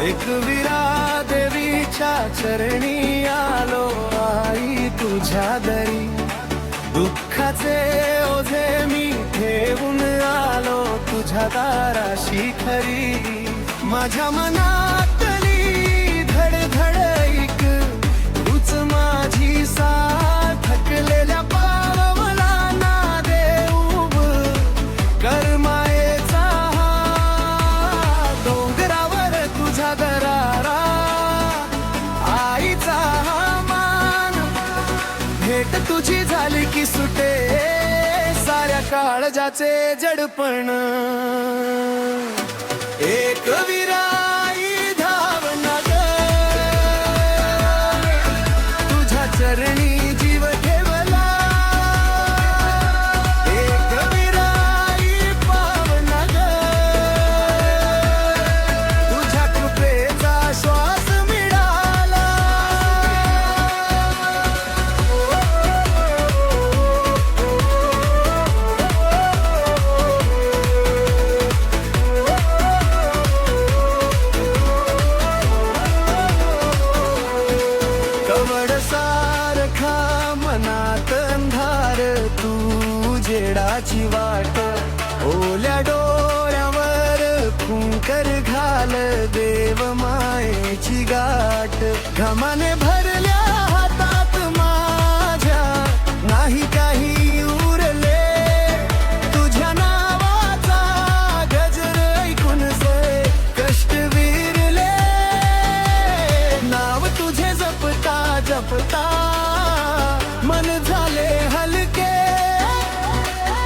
एकविरा देवीच्या चरणी आलो आई तुझ्या दरी, दुःखाचे ओझे मी ठेवून आलो तुझ्या दाराशी खरी. माझ्या मनातली धडधड ऐक, तूच माझी साथ, थकलेल्या पावला ना देऊब कर मायेचा हात. डोंगरावर तुझा दरारा, आईचा हा मान, भेट तुझी झाली की सुटे साऱ्या काळजाचे जडपण. एक विराई धावना ग, तुझ्या चरणी जीव ठेवला. एक विराई पावना ग, तुझ्या कृपेचा श्वास मिळाला. कवड सारखा मनात अंधार, तू जेडाची वाट, ओल्या डोळ्यावर फुंकर घाल देव मायेची गाठ. घमाने भरल्या हातात माझ्या नाही काही उरले, तुझ्या नावाचा गजर ऐकून से कष्ट विरले. नाव तुझे जपता जपता मन झाले हलके,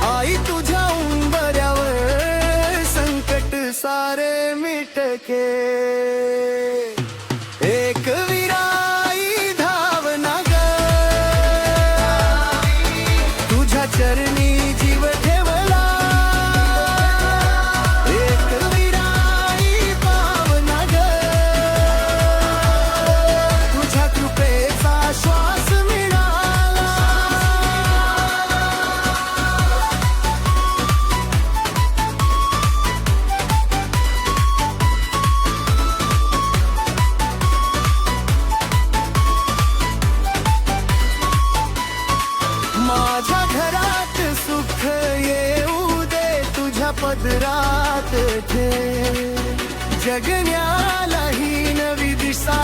आई तुझ्या उंबऱ्यावर संकट सारे मिटके. एक विराई धावना ग, तुझ्या चरणी जीव ठेवला. एक विराई पावना ग, तुझ्या कृपेचा श्वास मिळाला. माझ्या घरात सुख येऊ दे, तुझ्या पदरात ठे, जगण्याला ही नवी दिशा